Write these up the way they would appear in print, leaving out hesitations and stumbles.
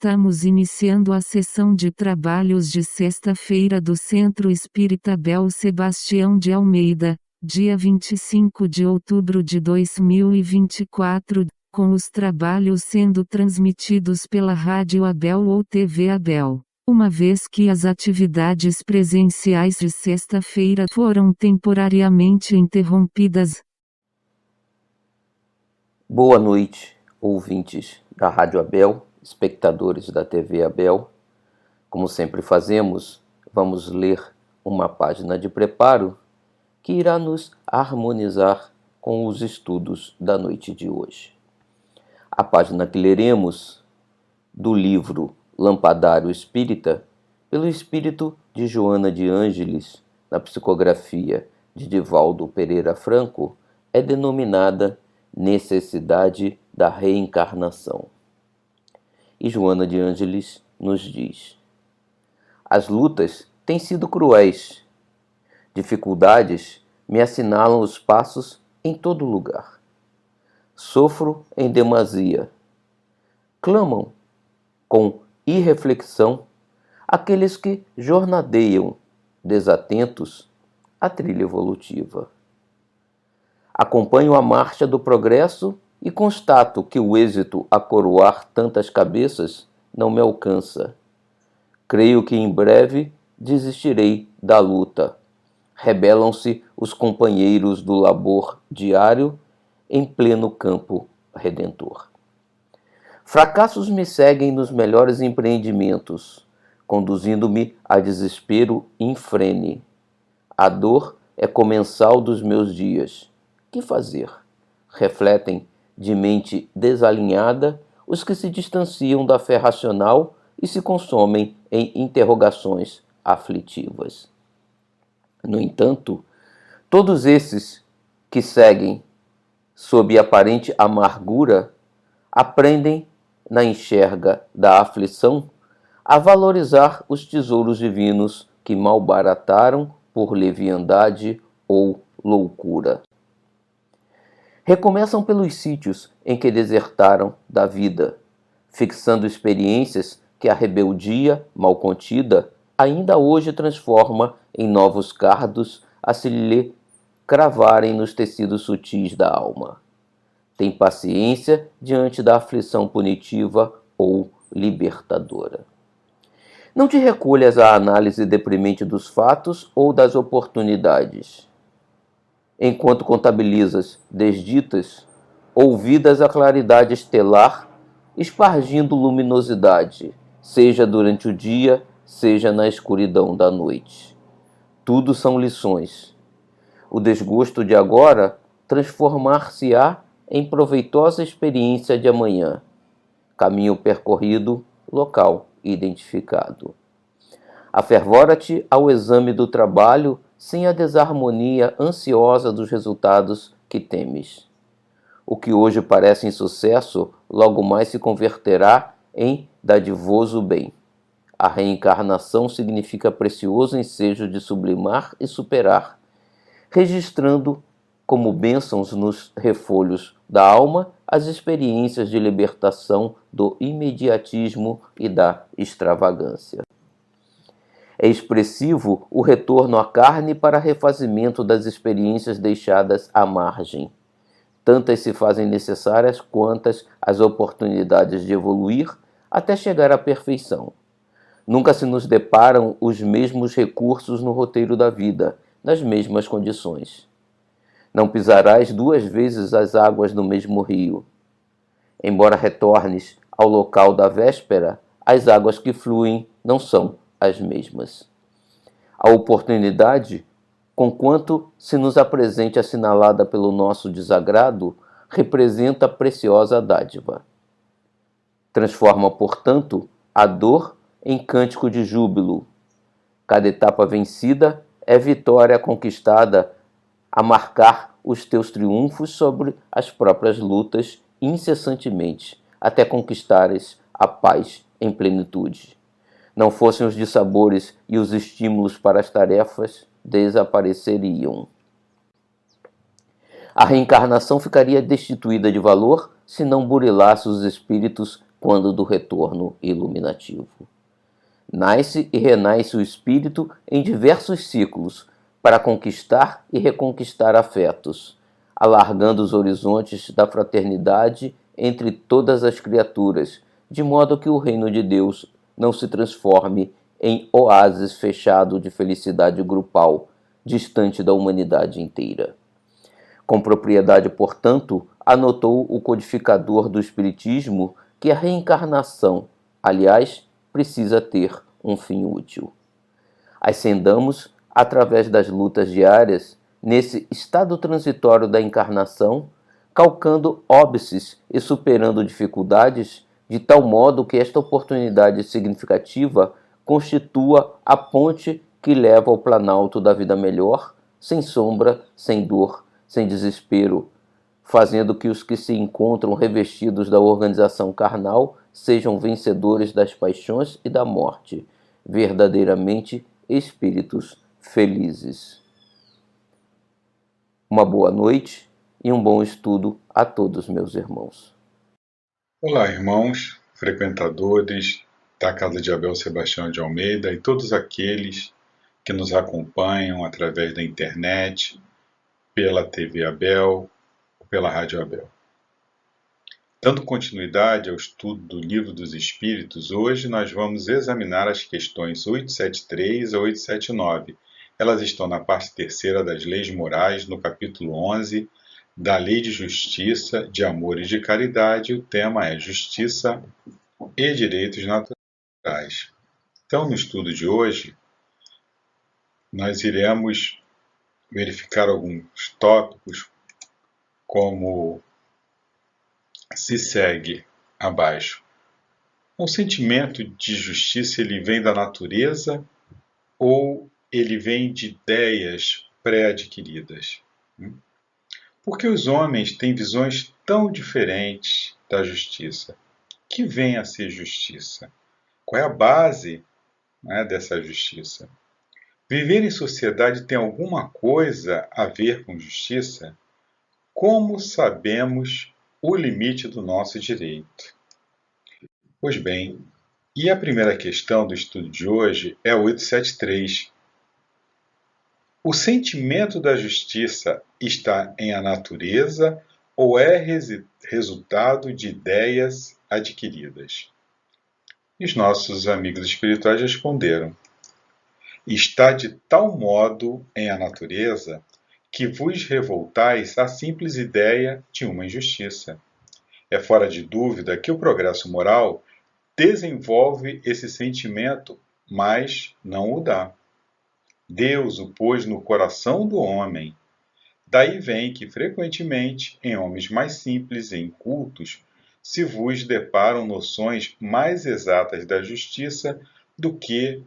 Estamos iniciando a sessão de trabalhos de sexta-feira do Centro Espírita Bel Sebastião de Almeida, dia 25 de outubro de 2024, com os trabalhos sendo transmitidos pela Rádio Abel ou TV Abel. Uma vez que as atividades presenciais de sexta-feira foram temporariamente interrompidas. Boa noite, ouvintes da Rádio Abel, espectadores da TV Abel. Como sempre fazemos, vamos ler uma página de preparo que irá nos harmonizar com os estudos da noite de hoje. A página que leremos do livro Lampadário Espírita, pelo espírito de Joana de Ângeles, na psicografia de Divaldo Pereira Franco, é denominada Necessidade da Reencarnação. E Joana de Ângeles nos diz: as lutas têm sido cruéis. Dificuldades me assinalam os passos em todo lugar. Sofro em demasia. Clamam com irreflexão aqueles que jornadeiam, desatentos, a trilha evolutiva. Acompanho a marcha do progresso e constato que o êxito a coroar tantas cabeças não me alcança. Creio que em breve desistirei da luta. Rebelam-se os companheiros do labor diário em pleno campo redentor. Fracassos me seguem nos melhores empreendimentos, conduzindo-me a desespero infrene. A dor é comensal dos meus dias. Que fazer? Refletem de mente desalinhada os que se distanciam da fé racional e se consomem em interrogações aflitivas. No entanto, todos esses que seguem sob aparente amargura aprendem na enxerga da aflição a valorizar os tesouros divinos que malbarataram por leviandade ou loucura. Recomeçam pelos sítios em que desertaram da vida, fixando experiências que a rebeldia, mal contida, ainda hoje transforma em novos cardos a se lhe cravarem nos tecidos sutis da alma. Tem paciência diante da aflição punitiva ou libertadora. Não te recolhas à análise deprimente dos fatos ou das oportunidades. Enquanto contabilizas desditas, ouvidas a claridade estelar, espargindo luminosidade, seja durante o dia, seja na escuridão da noite. Tudo são lições. O desgosto de agora transformar-se-á em proveitosa experiência de amanhã. Caminho percorrido, local identificado. Afervora-te ao exame do trabalho sem a desarmonia ansiosa dos resultados que temes. O que hoje parece insucesso, logo mais se converterá em dadivoso bem. A reencarnação significa precioso ensejo de sublimar e superar, registrando como bênçãos nos refolhos da alma as experiências de libertação do imediatismo e da extravagância. É expressivo o retorno à carne para refazimento das experiências deixadas à margem. Tantas se fazem necessárias quantas as oportunidades de evoluir até chegar à perfeição. Nunca se nos deparam os mesmos recursos no roteiro da vida, nas mesmas condições. Não pisarás duas vezes as águas no mesmo rio. Embora retornes ao local da véspera, as águas que fluem não são as mesmas. A oportunidade, conquanto se nos apresente assinalada pelo nosso desagrado, representa a preciosa dádiva. Transforma, portanto, a dor em cântico de júbilo. Cada etapa vencida é vitória conquistada a marcar os teus triunfos sobre as próprias lutas incessantemente, até conquistares a paz em plenitude. Não fossem os dissabores e os estímulos para as tarefas, desapareceriam. A reencarnação ficaria destituída de valor se não burilasse os espíritos quando do retorno iluminativo. Nasce e renasce o espírito em diversos ciclos para conquistar e reconquistar afetos, alargando os horizontes da fraternidade entre todas as criaturas, de modo que o reino de Deus não se transforme em oásis fechado de felicidade grupal, distante da humanidade inteira. Com propriedade, portanto, anotou o codificador do Espiritismo que a reencarnação, aliás, precisa ter um fim útil. Ascendamos, através das lutas diárias, nesse estado transitório da encarnação, calcando óbices e superando dificuldades, de tal modo que esta oportunidade significativa constitua a ponte que leva ao planalto da vida melhor, sem sombra, sem dor, sem desespero, fazendo que os que se encontram revestidos da organização carnal sejam vencedores das paixões e da morte, verdadeiramente espíritos felizes. Uma boa noite e um bom estudo a todos, meus irmãos. Olá, irmãos, frequentadores da Casa de Abel Sebastião de Almeida e todos aqueles que nos acompanham através da internet, pela TV Abel ou pela Rádio Abel. Dando continuidade ao estudo do Livro dos Espíritos, hoje nós vamos examinar as questões 873 a 879. Elas estão na parte terceira das leis morais, no capítulo 11, da Lei de Justiça, de Amor e de Caridade. O tema é Justiça e Direitos Naturais. Então, no estudo de hoje, nós iremos verificar alguns tópicos, como se segue abaixo. O sentimento de justiça, ele vem da natureza ou ele vem de ideias pré-adquiridas? Por que os homens têm visões tão diferentes da justiça? Que vem a ser justiça? Qual é a base, dessa justiça? Viver em sociedade tem alguma coisa a ver com justiça? Como sabemos o limite do nosso direito? Pois bem, e a primeira questão do estudo de hoje é o 873. O sentimento da justiça está em a natureza ou é resultado de ideias adquiridas? E os nossos amigos espirituais responderam: está de tal modo em a natureza que vos revoltais à simples ideia de uma injustiça. É fora de dúvida que o progresso moral desenvolve esse sentimento, mas não o dá. Deus o pôs no coração do homem. Daí vem que, frequentemente, em homens mais simples e incultos, se vos deparam noções mais exatas da justiça do que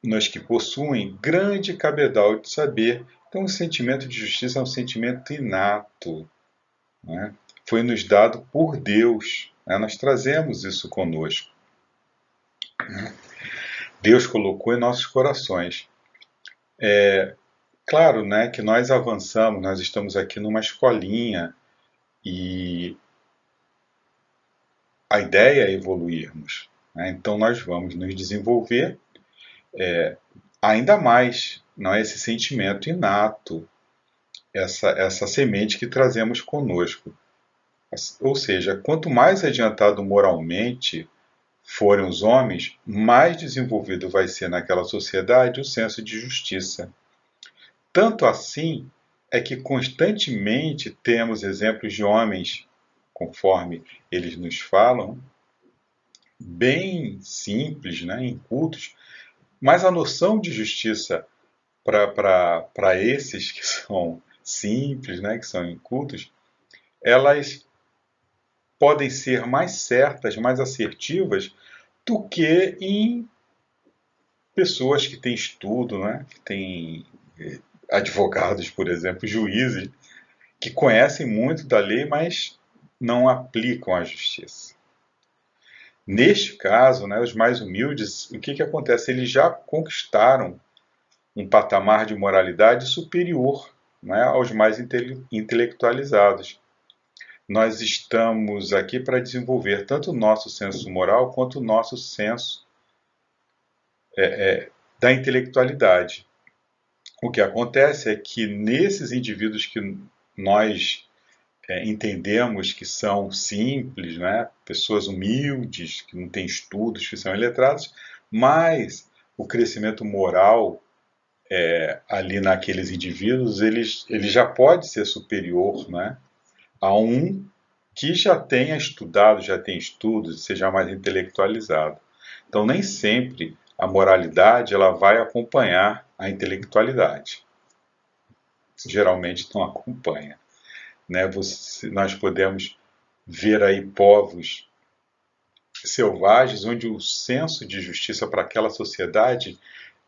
nos que possuem grande cabedal de saber. Então, o sentimento de justiça é um sentimento inato, foi nos dado por Deus. Nós trazemos isso conosco. Deus colocou em nossos corações. Claro, que nós avançamos, nós estamos aqui numa escolinha e a ideia é evoluirmos. Então nós vamos nos desenvolver ainda mais, não é, esse sentimento inato, essa semente que trazemos conosco. Ou seja, quanto mais adiantado moralmente forem os homens, mais desenvolvido vai ser naquela sociedade o senso de justiça. Tanto assim é que constantemente temos exemplos de homens, conforme eles nos falam, bem simples, incultos, mas a noção de justiça para esses que são simples, que são incultos, elas podem ser mais certas, mais assertivas do que em pessoas que têm estudo, que têm advogados, por exemplo, juízes, que conhecem muito da lei, mas não aplicam a justiça. Neste caso, os mais humildes, o que acontece? Eles já conquistaram um patamar de moralidade superior aos mais intelectualizados. nós estamos aqui para desenvolver tanto o nosso senso moral quanto o nosso senso da intelectualidade. O que acontece é que nesses indivíduos que nós entendemos que são simples, né? Pessoas humildes, que não têm estudos, que são iletrados, mas o crescimento moral ali naqueles indivíduos, ele já pode ser superior, né? A um que já tenha estudado, já tem estudos, seja mais intelectualizado. Então, nem sempre a moralidade ela vai acompanhar a intelectualidade. Geralmente não acompanha. Né? Nós podemos ver aí povos selvagens onde o senso de justiça para aquela sociedade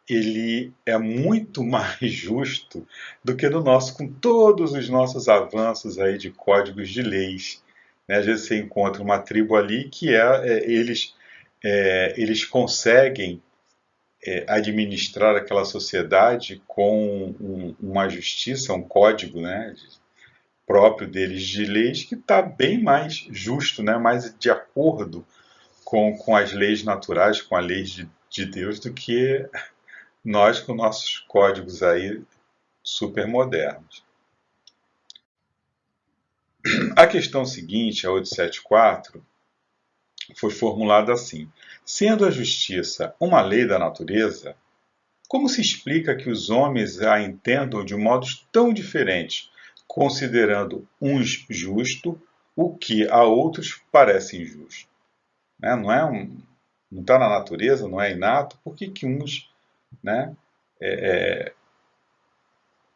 ele é muito mais justo do que no nosso, com todos os nossos avanços aí de códigos de leis. Né? Às vezes você encontra uma tribo ali que eles conseguem administrar aquela sociedade com uma justiça, um código, né, próprio deles de leis que está bem mais justo, né, mais de acordo com as leis naturais, com a lei de Deus, do que nós com nossos códigos aí super modernos. A questão seguinte, a 874, foi formulada assim: sendo a justiça uma lei da natureza, como se explica que os homens a entendam de modos tão diferentes, considerando uns justo o que a outros parece injusto? Né? Não está na natureza, não é inato, por que uns, né,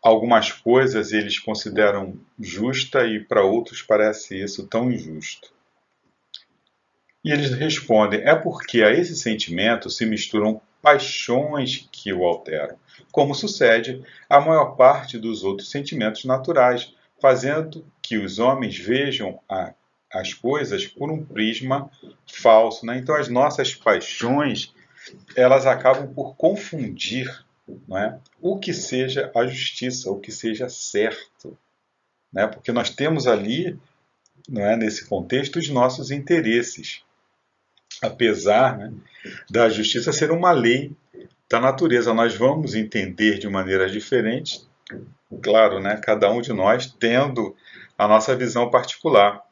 algumas coisas eles consideram justa e para outros parece isso tão injusto? E eles respondem: é porque a esse sentimento se misturam paixões que o alteram, como sucede à maior parte dos outros sentimentos naturais, fazendo que os homens vejam as coisas por um prisma falso. Né? Então as nossas paixões elas acabam por confundir, não é, o que seja a justiça, o que seja certo. Né? Porque nós temos ali, não é, nesse contexto, os nossos interesses. Apesar, né, da justiça ser uma lei da natureza, nós vamos entender de maneiras diferentes, claro, né, cada um de nós tendo a nossa visão particular.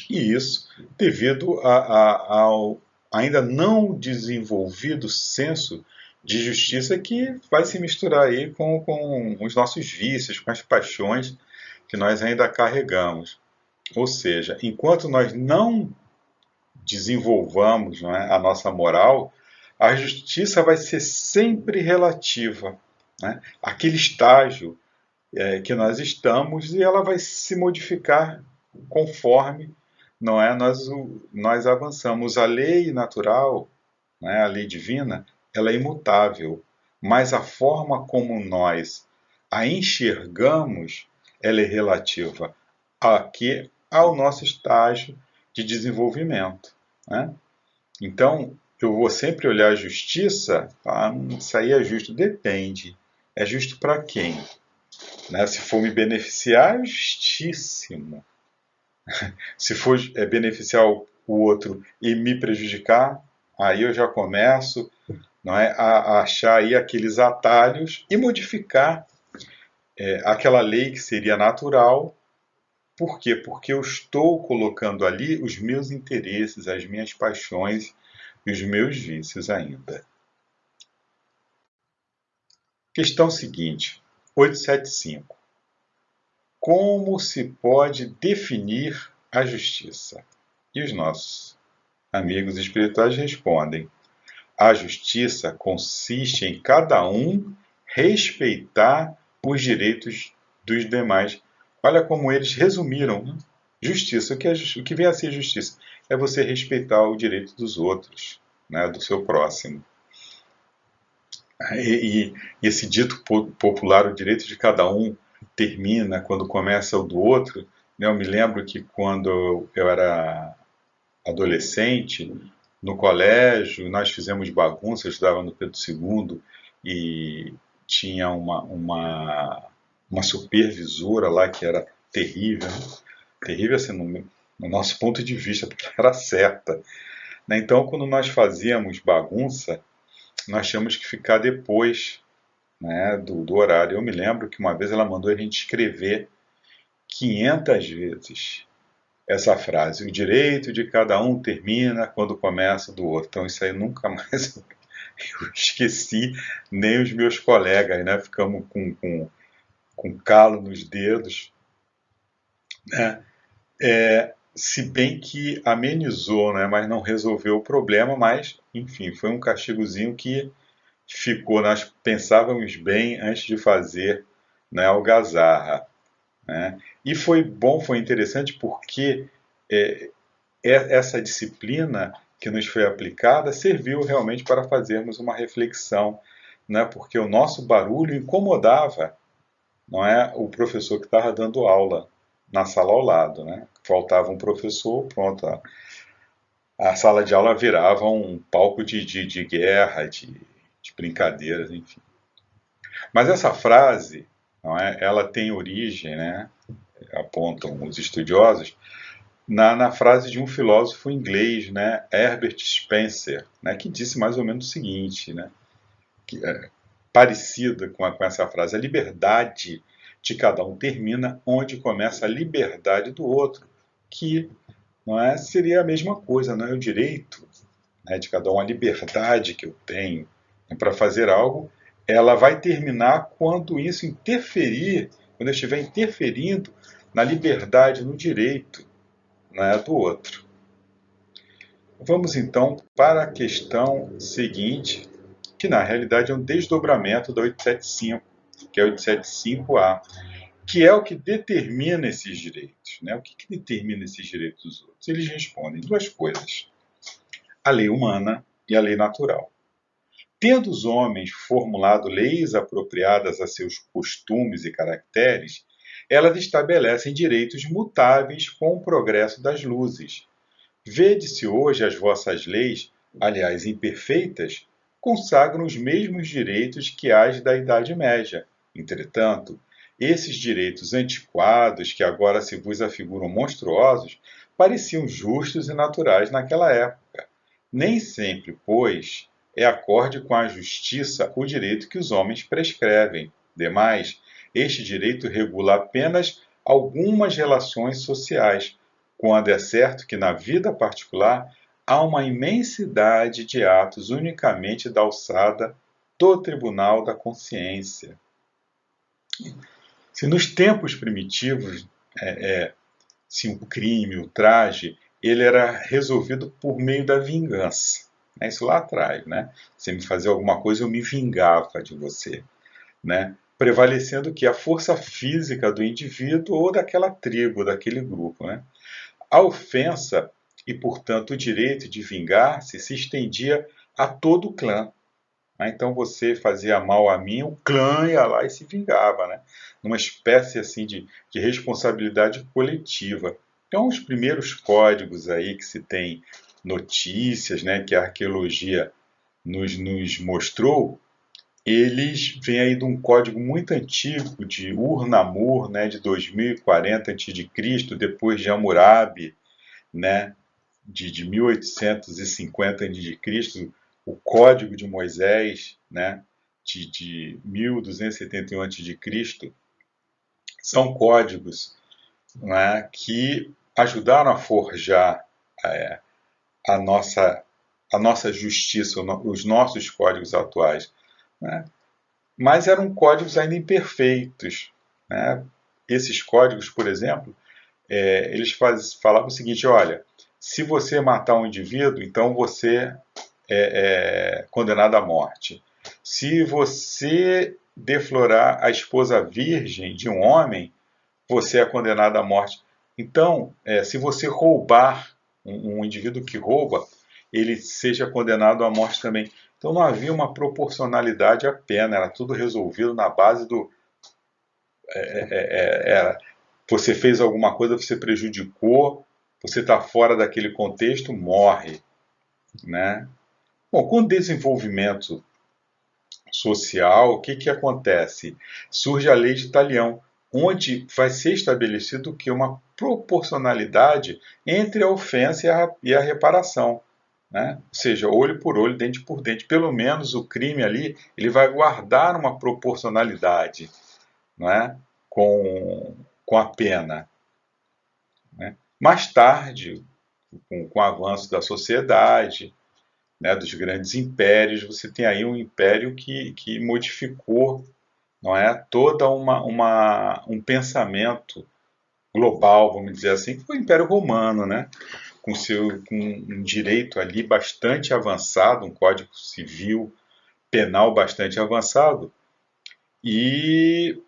E isso devido ao ainda não desenvolvido senso de justiça que vai se misturar aí com os nossos vícios, com as paixões que nós ainda carregamos. Ou seja, enquanto nós não desenvolvamos, não é, a nossa moral, a justiça vai ser sempre relativa, né, àquele estágio que nós estamos, e ela vai se modificar conforme, não é, nós avançamos. A lei natural, né, a lei divina, ela é imutável, mas a forma como nós a enxergamos, ela é relativa ao nosso estágio de desenvolvimento. Né? Então, eu vou sempre olhar a justiça, isso aí é justo, depende. É justo para quem? Né? Se for me beneficiar, é justíssimo. Se for beneficiar o outro e me prejudicar, aí eu já começo, não é, a achar aí aqueles atalhos e modificar aquela lei que seria natural. Por quê? Porque eu estou colocando ali os meus interesses, as minhas paixões e os meus vícios ainda. Questão seguinte, 875. Como se pode definir a justiça? E os nossos amigos espirituais respondem: a justiça consiste em cada um respeitar os direitos dos demais. Olha como eles resumiram, né? Justiça. O que vem a ser justiça? É você respeitar o direito dos outros, né, do seu próximo. E esse dito popular, o direito de cada um, termina quando começa o do outro. Eu me lembro que quando eu era adolescente, no colégio, nós fizemos bagunça, eu estudava no Pedro II, e tinha uma supervisora lá que era terrível, terrível assim, no nosso ponto de vista, porque ela era certa. Né? Então, quando nós fazíamos bagunça, nós tínhamos que ficar depois, né, do horário. Eu me lembro que uma vez ela mandou a gente escrever 500 vezes essa frase: o direito de cada um termina quando começa do outro. Então isso aí nunca mais eu esqueci, nem os meus colegas, né? Ficamos com calo nos dedos, né? Se bem que amenizou, né? Mas não resolveu o problema, mas enfim, foi um castigozinho que ficou. Nós pensávamos bem antes de fazer, né, algazarra, né? E foi bom, foi interessante porque é, essa disciplina que nos foi aplicada serviu realmente para fazermos uma reflexão, né? Porque o nosso barulho incomodava, não é, o professor que estava dando aula na sala ao lado, né? Faltava um professor, pronto, a sala de aula virava um palco de guerra, de brincadeiras, enfim. Mas essa frase, não é, ela tem origem, né? Apontam os estudiosos, na frase de um filósofo inglês, né, Herbert Spencer, né, que disse mais ou menos o seguinte, né, que é parecida com essa frase: a liberdade de cada um termina onde começa a liberdade do outro, que não é, seria a mesma coisa, não é o direito, né, de cada um, a liberdade que eu tenho, né, para fazer algo, ela vai terminar quando isso interferir, quando eu estiver interferindo na liberdade, no direito, né, do outro. Vamos então para a questão seguinte, que na realidade é um desdobramento da 875, que é a 875A, que é o que determina esses direitos. Né? O que determina esses direitos dos outros? Eles respondem duas coisas: a lei humana e a lei natural. Tendo os homens formulado leis apropriadas a seus costumes e caracteres, elas estabelecem direitos mutáveis com o progresso das luzes. Vede-se hoje as vossas leis, aliás imperfeitas, consagram os mesmos direitos que as da Idade Média. Entretanto, esses direitos antiquados, que agora se vos afiguram monstruosos, pareciam justos e naturais naquela época. Nem sempre, pois, é acorde com a justiça o direito que os homens prescrevem. Demais, este direito regula apenas algumas relações sociais, quando é certo que na vida particular há uma imensidade de atos unicamente da alçada do tribunal da consciência. Se nos tempos primitivos, se o crime, o traje, ele era resolvido por meio da vingança. Né? Isso lá atrás, né? Você me fazia alguma coisa, eu me vingava de você. Né? Prevalecendo que a força física do indivíduo ou daquela tribo, daquele grupo. Né? A ofensa e, portanto, o direito de vingar-se se estendia a todo o clã. Então você fazia mal a mim, o clã ia lá e se vingava, né? Numa espécie assim de responsabilidade coletiva. Então os primeiros códigos aí que se tem notícias, né, que a arqueologia nos mostrou, eles vêm aí de um código muito antigo de Ur-Namur, né, de 2040 a.C., depois de Hammurabi, né, de 1850 a.C., o Código de Moisés, né, de 1271 a.C., são códigos, né, que ajudaram a forjar a nossa justiça, os nossos códigos atuais. Né? Mas eram códigos ainda imperfeitos. Né? Esses códigos, por exemplo, eles falavam o seguinte: olha, se você matar um indivíduo, então você é condenado à morte. Se você deflorar a esposa virgem de um homem, você é condenado à morte. Então, se você roubar, um indivíduo que rouba, ele seja condenado à morte também. Então não havia uma proporcionalidade à pena, era tudo resolvido na base do... você fez alguma coisa, você prejudicou, você está fora daquele contexto, morre. Né? Bom, com o desenvolvimento social, o que acontece? Surge a lei de Talião, onde vai ser estabelecido que uma proporcionalidade entre a ofensa e a reparação, né? Ou seja, olho por olho, dente por dente. Pelo menos o crime ali ele vai guardar uma proporcionalidade, não é? com a pena, né? Mais tarde, com o avanço da sociedade, né, dos grandes impérios, você tem aí um império que modificou, não é, toda um pensamento global, vamos dizer assim, que foi o Império Romano, né, com um direito ali bastante avançado, um código civil penal bastante avançado, e,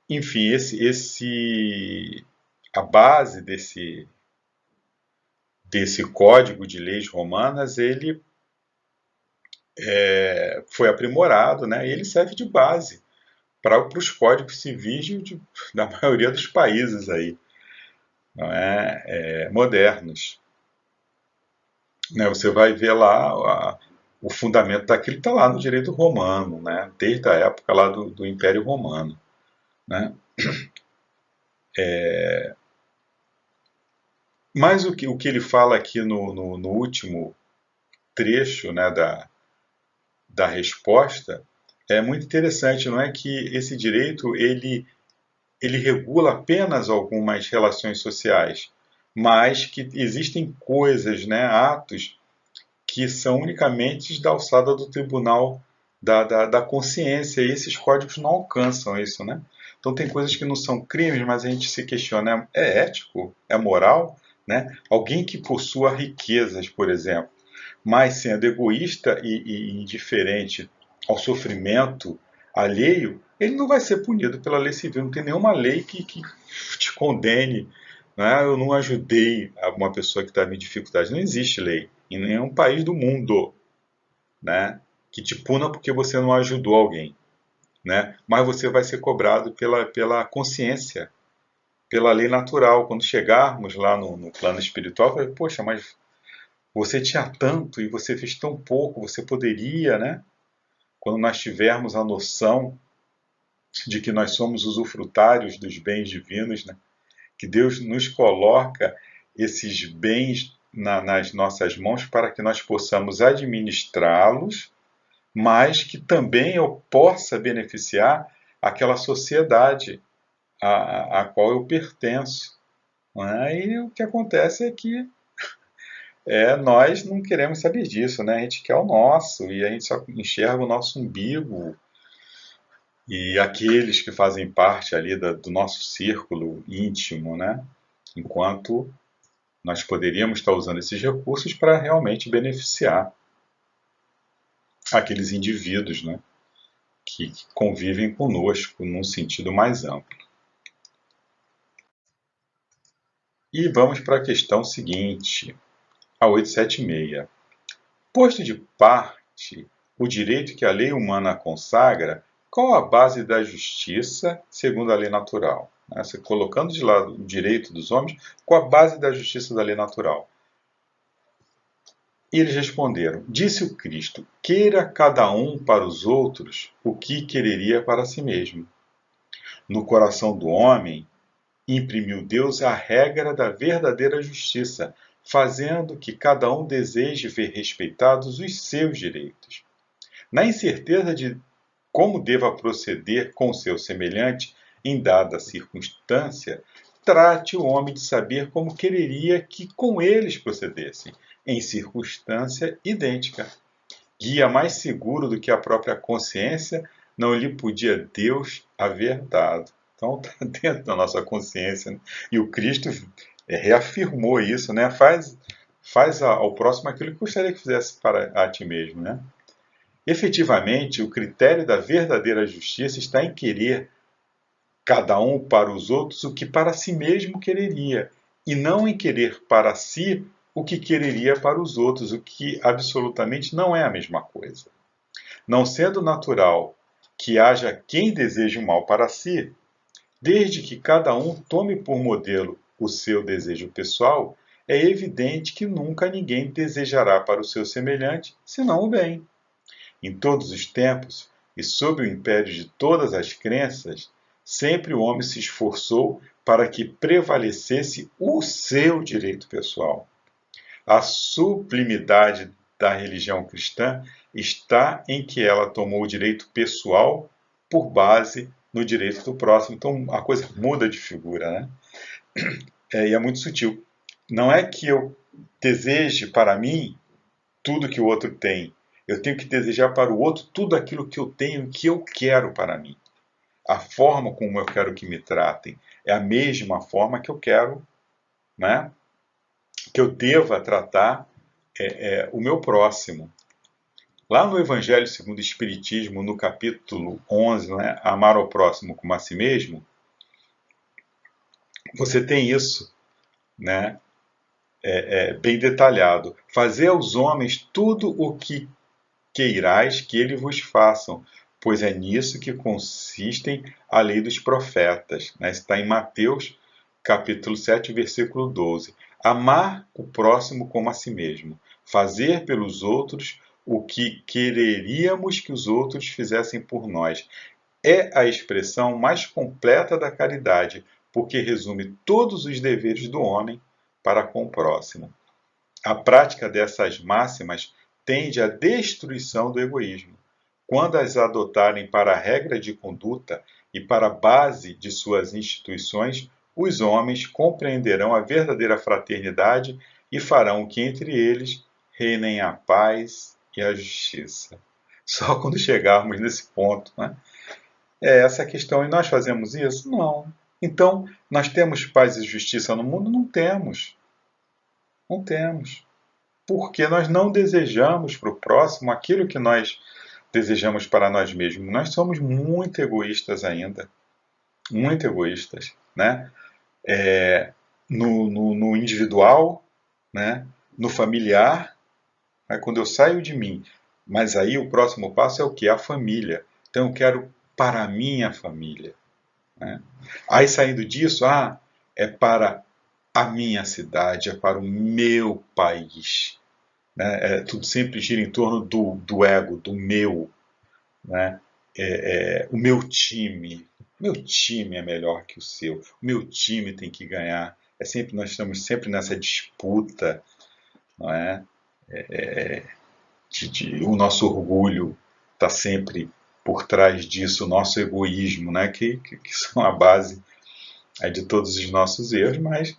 enfim, a base desse código de leis romanas, ele foi aprimorado, né, e ele serve de base para os códigos civis da maioria dos países aí, não é, modernos. Né, você vai ver lá o fundamento daquilo está lá no direito romano, né, desde a época lá do Império Romano, né. Mas o que ele fala aqui no último trecho, né, da resposta é muito interessante, não é, que esse direito ele regula apenas algumas relações sociais, mas que existem coisas, né, atos que são unicamente da alçada do tribunal da consciência, e esses códigos não alcançam isso, né? Então tem coisas que não são crimes, mas a gente se questiona, é ético? É moral? Né? Alguém que possua riquezas, por exemplo, mas sendo egoísta e indiferente ao sofrimento alheio, ele não vai ser punido pela lei civil. Não tem nenhuma lei que te condene. Né? Eu não ajudei uma pessoa que estava em dificuldade. Não existe lei em nenhum país do mundo, né, que te puna porque você não ajudou alguém. Né? Mas você vai ser cobrado pela consciência, pela lei natural. Quando chegarmos lá no plano espiritual, eu falei, poxa, mas você tinha tanto e você fez tão pouco, você poderia, né? Quando nós tivermos a noção de que nós somos usufrutários dos bens divinos, né? Que Deus nos coloca esses bens nas nossas mãos para que nós possamos administrá-los, mas que também eu possa beneficiar aquela sociedade a qual eu pertenço. Né? E o que acontece é que nós não queremos saber disso, né? A gente quer o nosso e a gente só enxerga o nosso umbigo e aqueles que fazem parte ali do nosso círculo íntimo, né? Enquanto nós poderíamos estar usando esses recursos para realmente beneficiar aqueles indivíduos, né? Que convivem conosco num sentido mais amplo. E vamos para a questão seguinte, a 876. Posto de parte o direito que a lei humana consagra, qual a base da justiça segundo a lei natural? Você colocando de lado o direito dos homens, qual a base da justiça da lei natural? E eles responderam, disse o Cristo, queira cada um para os outros o que quereria para si mesmo. No coração do homem, imprimiu Deus a regra da verdadeira justiça, fazendo que cada um deseje ver respeitados os seus direitos. Na incerteza de como deva proceder com seu semelhante em dada circunstância, trate o homem de saber como quereria que com eles procedessem, em circunstância idêntica. Guia mais seguro do que a própria consciência, não lhe podia Deus haver dado. Então está dentro da nossa consciência. Né? E o Cristo reafirmou isso, né? Faz ao próximo aquilo que gostaria que fizesse para a ti mesmo, né? Efetivamente, o critério da verdadeira justiça está em querer cada um para os outros o que para si mesmo quereria, e não em querer para si o que quereria para os outros, o que absolutamente não é a mesma coisa. Não sendo natural que haja quem deseje o mal para si, desde que cada um tome por modelo o seu desejo pessoal, é evidente que nunca ninguém desejará para o seu semelhante senão o bem. Em todos os tempos, e sob o império de todas as crenças, sempre o homem se esforçou para que prevalecesse o seu direito pessoal. A sublimidade da religião cristã está em que ela tomou o direito pessoal por base no direito do próximo. Então a coisa muda de figura, né? E é muito sutil. Não é que eu deseje para mim tudo que o outro tem. Eu tenho que desejar para o outro tudo aquilo que eu tenho, que eu quero para mim. A forma como eu quero que me tratem é a mesma forma que eu quero, né, que eu deva tratar o meu próximo. Lá no Evangelho segundo o Espiritismo, no capítulo 11, né, Amar ao próximo como a si mesmo, você tem isso, né, bem detalhado. Fazer aos homens tudo o que queirais que eles vos façam, pois é nisso que consistem a lei dos profetas. Né? Está em Mateus, capítulo 7, versículo 12. Amar o próximo como a si mesmo. Fazer pelos outros o que quereríamos que os outros fizessem por nós. É a expressão mais completa da caridade, porque resume todos os deveres do homem para com o próximo. A prática dessas máximas tende à destruição do egoísmo. Quando as adotarem para a regra de conduta e para a base de suas instituições, os homens compreenderão a verdadeira fraternidade e farão que entre eles reinem a paz e a justiça. Só quando chegarmos nesse ponto, né? É essa a questão. E nós fazemos isso? Não. Então, nós temos paz e justiça no mundo? Não temos. Não temos. Porque nós não desejamos para o próximo aquilo que nós desejamos para nós mesmos. Nós somos muito egoístas ainda. Muito egoístas. Né? No individual, né? No familiar, né? Quando eu saio de mim. Mas aí o próximo passo é o quê? A família. Então eu quero para a minha família. Né? Aí saindo disso, é para a minha cidade, é para o meu país. Né? Tudo sempre gira em torno do ego, do meu. Né? O meu time. Meu time é melhor que o seu. O meu time tem que ganhar. Nós estamos sempre nessa disputa. Não é? O nosso orgulho está sempre por trás disso, o nosso egoísmo, né? que são a base de todos os nossos erros, mas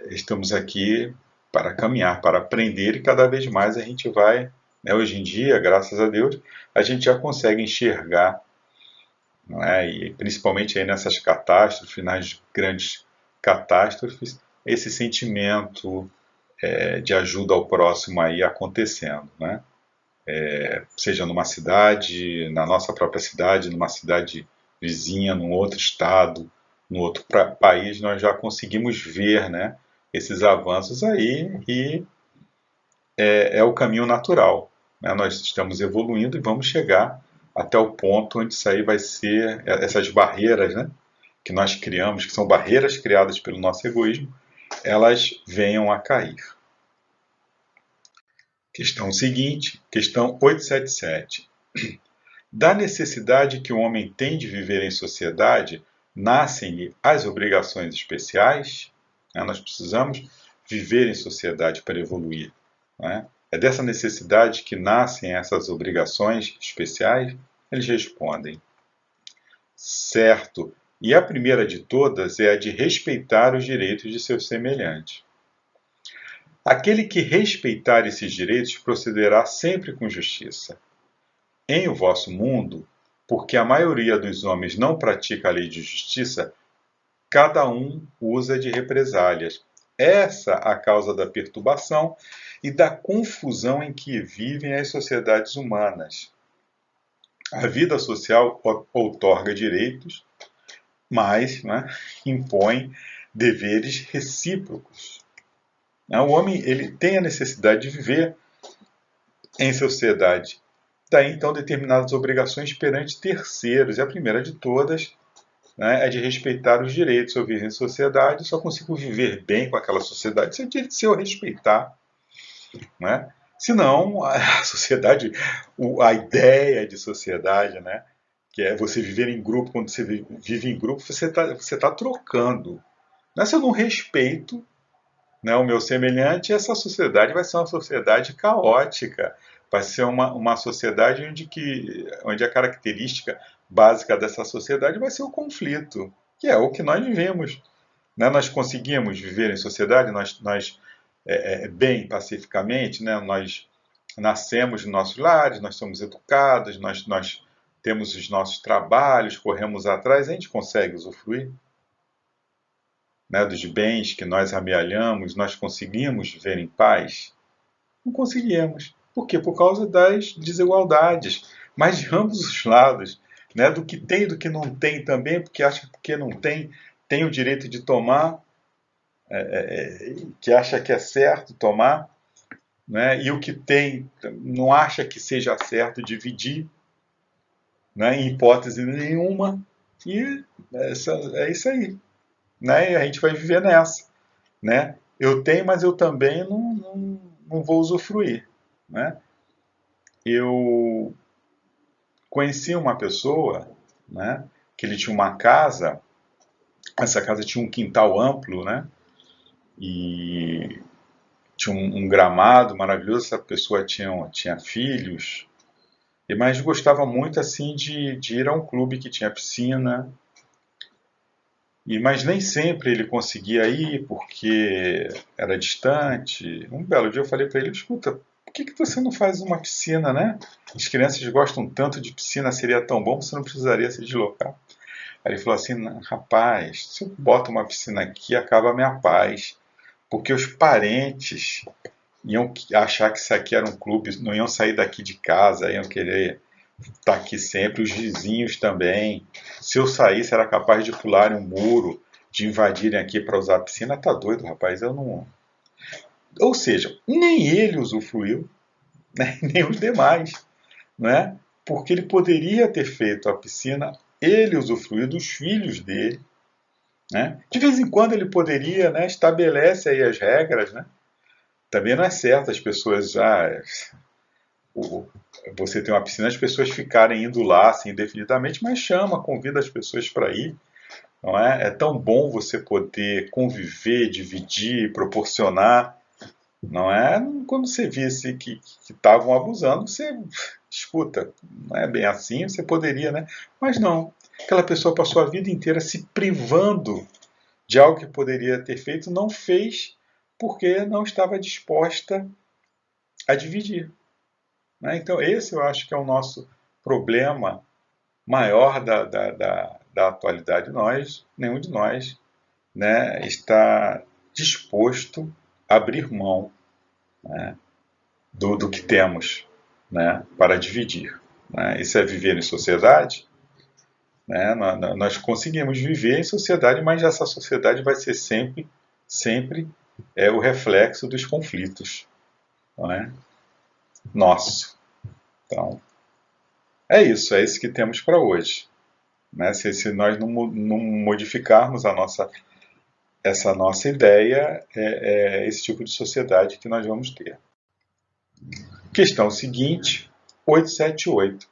estamos aqui para caminhar, para aprender, e cada vez mais a gente vai, né, hoje em dia, graças a Deus, a gente já consegue enxergar, não é? E principalmente aí nessas catástrofes, nas grandes catástrofes, esse sentimento de ajuda ao próximo aí acontecendo, né? Seja numa cidade, na nossa própria cidade, numa cidade vizinha, num outro estado, num outro país, nós já conseguimos ver, né, esses avanços aí, e é o caminho natural. Né? Nós estamos evoluindo e vamos chegar até o ponto onde isso aí vai ser, essas barreiras, né, que nós criamos, que são barreiras criadas pelo nosso egoísmo, elas venham a cair. Questão seguinte, questão 877. Da necessidade que o homem tem de viver em sociedade, nascem-lhe as obrigações especiais? Nós precisamos viver em sociedade para evoluir. Né? É dessa necessidade que nascem essas obrigações especiais? Eles respondem: certo, e a primeira de todas é a de respeitar os direitos de seus semelhantes. Aquele que respeitar esses direitos procederá sempre com justiça. Em o vosso mundo, porque a maioria dos homens não pratica a lei de justiça, cada um usa de represálias. Essa a causa da perturbação e da confusão em que vivem as sociedades humanas. A vida social outorga direitos, mas, né, impõe deveres recíprocos. O homem ele tem a necessidade de viver em sociedade. Daí, então, determinadas obrigações perante terceiros. E a primeira de todas, né, é de respeitar os direitos. Se eu vivo em sociedade, só consigo viver bem com aquela sociedade se eu respeitar. Né? Senão, a sociedade, a ideia de sociedade, né, que é você viver em grupo. Quando você vive em grupo, você tá trocando. Não é se eu não respeito, né, o meu semelhante, essa sociedade vai ser uma sociedade caótica. Vai ser uma sociedade onde a característica básica dessa sociedade vai ser o conflito, que é o que nós vivemos. Né? Nós conseguimos viver em sociedade, bem pacificamente, né? Nós nascemos nos nossos lares, nós somos educados, nós temos os nossos trabalhos, corremos atrás, a gente consegue usufruir, né, dos bens que nós amealhamos, nós conseguimos viver em paz? Não conseguimos. Por quê? Por causa das desigualdades, mas de ambos os lados, né, do que tem e do que não tem também, porque acha que porque não tem, tem o direito de tomar, que acha que é certo tomar, né, e o que tem não acha que seja certo dividir, né, em hipótese nenhuma, e é isso aí. Né, e a gente vai viver nessa. Né? Eu tenho, mas eu também não vou usufruir. Né? Eu conheci uma pessoa, né, que ele tinha uma casa, essa casa tinha um quintal amplo, né, e tinha um gramado maravilhoso. Essa pessoa tinha filhos, mas gostava muito assim de ir a um clube que tinha piscina. Mas nem sempre ele conseguia ir porque era distante. Um belo dia eu falei para ele: escuta, por que você não faz uma piscina, né? As crianças gostam tanto de piscina, seria tão bom, você não precisaria se deslocar. Aí ele falou assim: rapaz, se eu boto uma piscina aqui, acaba a minha paz, porque os parentes iam achar que isso aqui era um clube, não iam sair daqui de casa, iam querer estar aqui sempre, os vizinhos também. Se eu saísse, era capaz de pularem um muro, de invadirem aqui para usar a piscina. Tá doido, rapaz? Eu não. Ou seja, nem ele usufruiu, né? Nem os demais, né? Porque ele poderia ter feito a piscina, ele usufruiu dos filhos dele, né? De vez em quando ele poderia, né? Estabelece aí as regras, né? Também não é certo as pessoas você tem uma piscina, as pessoas ficarem indo lá assim, indefinidamente, mas chama, convida as pessoas para ir. Não é? É tão bom você poder conviver, dividir, proporcionar. Não é? Quando você visse que estavam abusando, você escuta, não é bem assim, você poderia, né? Mas não. Aquela pessoa passou a vida inteira se privando de algo que poderia ter feito, não fez porque não estava disposta a dividir. Né? Então, esse eu acho que é o nosso problema maior da atualidade. Nenhum de nós, né, está disposto a abrir mão, né, do que temos, né, para dividir. Né? Isso é viver em sociedade. Né? Nós conseguimos viver em sociedade, mas essa sociedade vai ser sempre o reflexo dos conflitos, não é? Nosso. Então, é isso que temos para hoje. Né? Se nós não modificarmos essa nossa ideia, é esse tipo de sociedade que nós vamos ter. Questão seguinte, 878.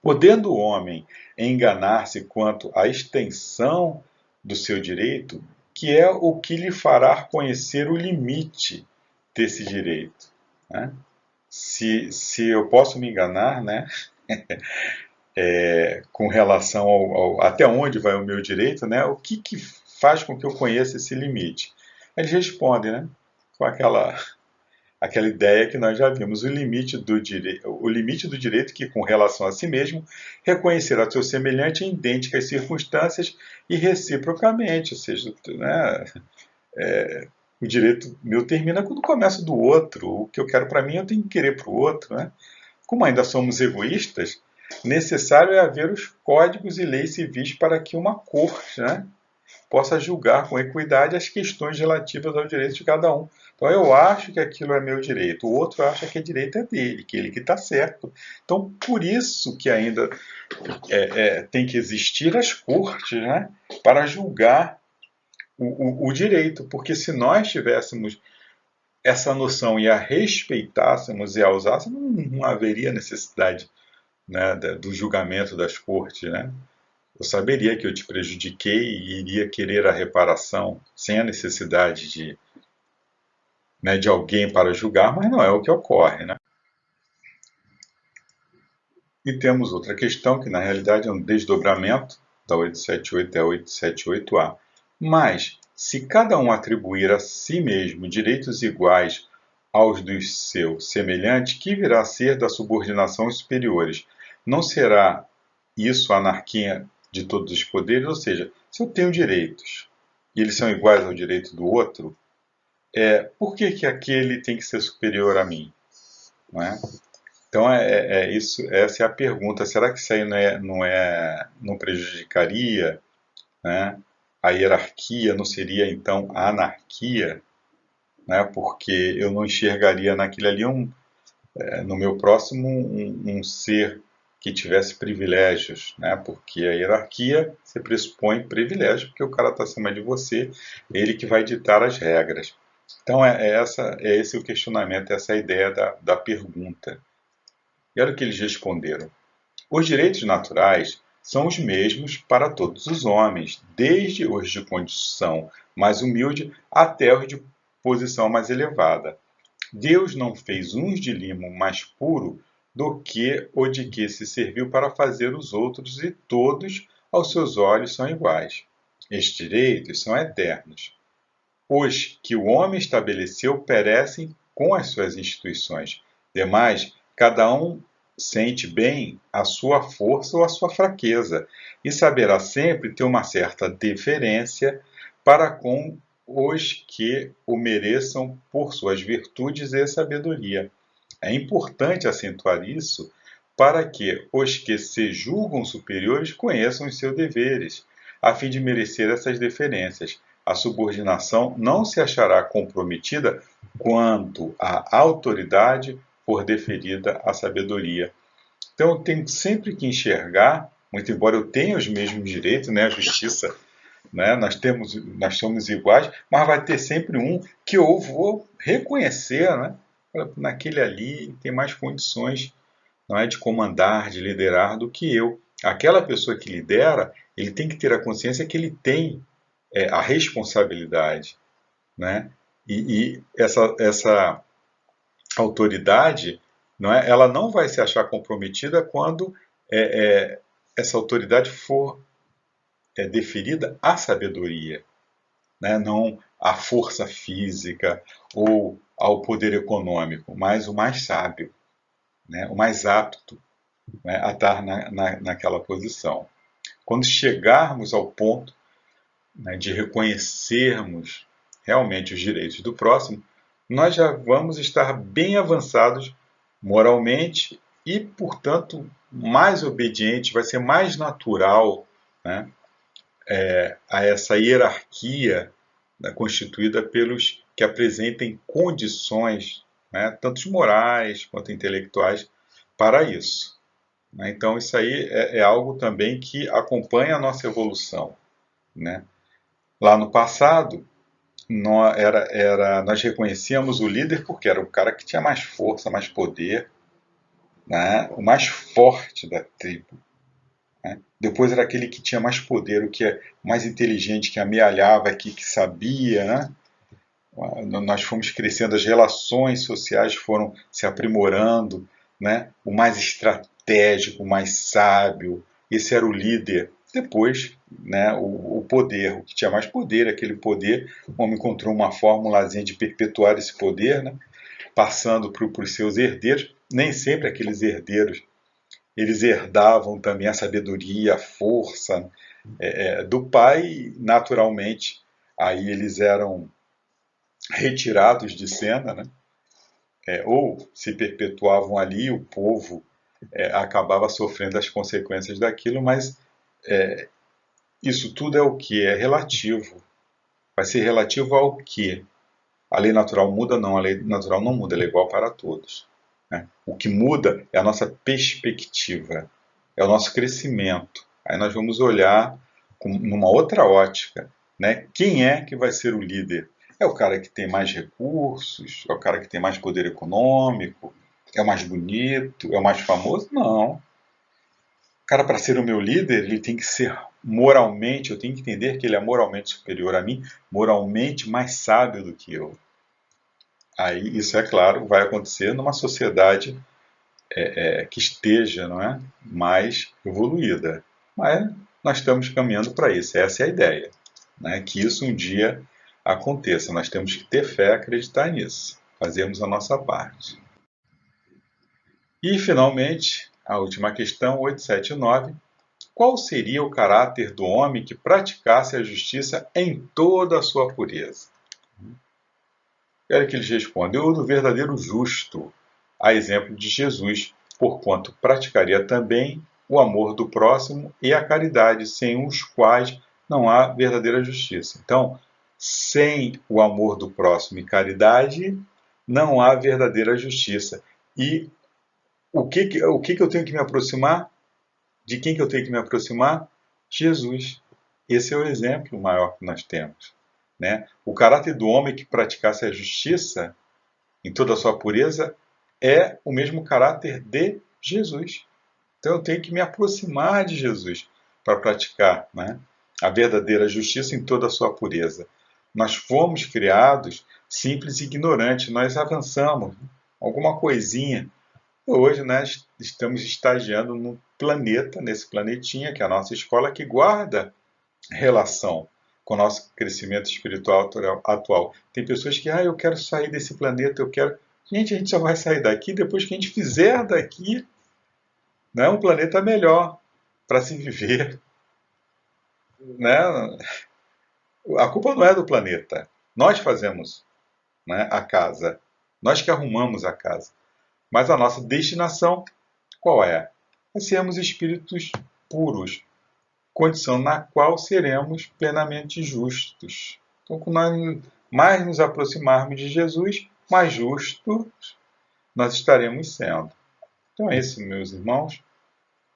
Podendo o homem enganar-se quanto à extensão do seu direito, que é o que lhe fará conhecer o limite desse direito? Né? Se eu posso me enganar, né, com relação até onde vai o meu direito, né, o que faz com que eu conheça esse limite? Eles respondem, né, com aquela ideia que nós já vimos, o limite do direito que, com relação a si mesmo, reconhecerá seu semelhante em idênticas circunstâncias e reciprocamente, ou seja, né, o direito meu termina quando começa do outro. O que eu quero para mim, eu tenho que querer para o outro. Né? Como ainda somos egoístas, necessário é haver os códigos e leis civis para que uma corte, né, possa julgar com equidade as questões relativas ao direito de cada um. Então eu acho que aquilo é meu direito, o outro acha que o direito é dele, que ele que está certo. Então por isso que ainda tem que existir as cortes, né, para julgar o direito, porque se nós tivéssemos essa noção e a respeitássemos e a usássemos, não haveria necessidade, né, do julgamento das cortes, né? Eu saberia que eu te prejudiquei e iria querer a reparação sem a necessidade né, de alguém para julgar, mas não é o que ocorre, né? E temos outra questão, que na realidade é um desdobramento da 878 a 878A. Mas, se cada um atribuir a si mesmo direitos iguais aos dos seus semelhantes, que virá a ser da subordinação aos superiores? Não será isso a anarquia de todos os poderes? Ou seja, se eu tenho direitos e eles são iguais ao direito do outro, por que aquele tem que ser superior a mim? Não é? Então isso, essa é a pergunta. Será que isso aí não prejudicaria, né, a hierarquia? Não seria então a anarquia, né? Porque eu não enxergaria naquele ali no meu próximo um ser que tivesse privilégios, né? Porque a hierarquia se pressupõe privilégio, porque o cara está acima de você, ele que vai ditar as regras. Então é esse o questionamento, essa é a ideia da pergunta. E olha o que eles responderam. Os direitos naturais são os mesmos para todos os homens, desde os de condição mais humilde até os de posição mais elevada. Deus não fez uns de limo mais puro do que o de que se serviu para fazer os outros, e todos, aos seus olhos, são iguais. Estes direitos são eternos. Os que o homem estabeleceu perecem com as suas instituições. Demais, cada um sente bem a sua força ou a sua fraqueza, e saberá sempre ter uma certa deferência para com os que o mereçam por suas virtudes e sabedoria. É importante acentuar isso para que os que se julgam superiores conheçam os seus deveres, a fim de merecer essas deferências. A subordinação não se achará comprometida quanto à autoridade for deferida à sabedoria. Então, eu tenho sempre que enxergar, muito embora eu tenha os mesmos direitos, né, a justiça, né, nós somos iguais, mas vai ter sempre um que eu vou reconhecer, né, naquele ali tem mais condições, não é, de comandar, de liderar do que eu. Aquela pessoa que lidera, ele tem que ter a consciência que ele tem a responsabilidade, né? E essa autoridade, não é, ela não vai se achar comprometida quando essa autoridade for deferida à sabedoria, né? Não à força física ou ao poder econômico, mas o mais sábio, né? O mais apto, né, a estar naquela posição. Quando chegarmos ao ponto, né, de reconhecermos realmente os direitos do próximo, nós já vamos estar bem avançados moralmente e, portanto, mais obediente, vai ser mais natural, né, a essa hierarquia, né, constituída pelos que apresentem condições, né, tanto morais quanto intelectuais, para isso. Né? Então, isso aí é algo também que acompanha a nossa evolução. Né? Lá no passado, nós reconhecíamos o líder porque era o cara que tinha mais força, mais poder, né? O mais forte da tribo. Né? Depois era aquele que tinha mais poder, o que é mais inteligente, que amealhava, que sabia. Né? Nós fomos crescendo, as relações sociais foram se aprimorando. Né? O mais estratégico, o mais sábio, esse era o líder. Depois, né, o poder, o que tinha mais poder, aquele poder, o homem encontrou uma formulazinha de perpetuar esse poder, né, passando para os seus herdeiros. Nem sempre aqueles herdeiros, eles herdavam também a sabedoria, a força do pai, naturalmente. Aí eles eram retirados de cena, né, ou se perpetuavam ali, o povo acabava sofrendo as consequências daquilo, mas isso tudo é o que? É relativo. Vai ser relativo ao quê? A lei natural muda? Não, a lei natural não muda, ela é igual para todos. Né? O que muda é a nossa perspectiva, é o nosso crescimento. Aí nós vamos olhar numa outra ótica. Né? Quem é que vai ser o líder? É o cara que tem mais recursos? É o cara que tem mais poder econômico? É o mais bonito? É o mais famoso? Não. cara, para ser o meu líder, ele tem que ser moralmente, eu tenho que entender que ele é moralmente superior a mim, moralmente mais sábio do que eu. Aí, isso é claro, vai acontecer numa sociedade que esteja, não é, mais evoluída. Mas nós estamos caminhando para isso, essa é a ideia, né, que isso um dia aconteça. Nós temos que ter fé e acreditar nisso, fazermos a nossa parte. E, finalmente, a última questão, 879. Qual seria o caráter do homem que praticasse a justiça em toda a sua pureza? Olha que eles respondem: o do verdadeiro justo, a exemplo de Jesus, porquanto praticaria também o amor do próximo e a caridade, sem os quais não há verdadeira justiça. Então, sem o amor do próximo e caridade, não há verdadeira justiça. E o que eu tenho que me aproximar? De quem que eu tenho que me aproximar? Jesus. Esse é o exemplo maior que nós temos, né? O caráter do homem que praticasse a justiça em toda a sua pureza é o mesmo caráter de Jesus. Então eu tenho que me aproximar de Jesus para praticar, né, a verdadeira justiça em toda a sua pureza. Nós fomos criados simples e ignorantes, nós avançamos alguma coisinha. Hoje, né, estamos estagiando no planeta, nesse planetinha, que é a nossa escola, que guarda relação com o nosso crescimento espiritual atual. Tem pessoas que, eu quero sair desse planeta, eu quero... Gente, a gente só vai sair daqui depois que a gente fizer daqui, né, um planeta melhor para se viver. Né? A culpa não é do planeta. Nós fazemos, né, a casa. Nós que arrumamos a casa. Mas a nossa destinação, qual é? É sermos espíritos puros, condição na qual seremos plenamente justos. Então, quando nós mais nos aproximarmos de Jesus, mais justos nós estaremos sendo. Então é isso, meus irmãos.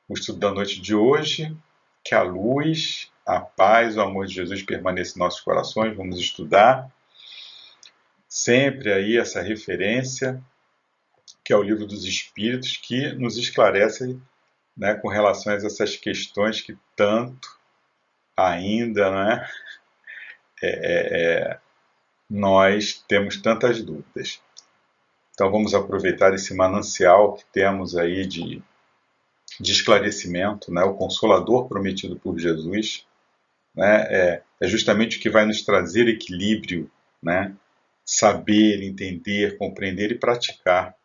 O estudo da noite de hoje, que a luz, a paz, o amor de Jesus permaneça em nossos corações. Vamos estudar sempre aí essa referência, que é o Livro dos Espíritos, que nos esclarece, né, com relação a essas questões que tanto ainda, né, nós temos tantas dúvidas. Então vamos aproveitar esse manancial que temos aí de esclarecimento, né, o Consolador prometido por Jesus, né, é justamente o que vai nos trazer equilíbrio, né, saber, entender, compreender e praticar,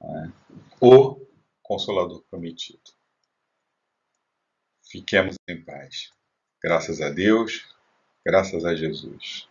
né, o Consolador prometido. Fiquemos em paz. Graças a Deus, graças a Jesus.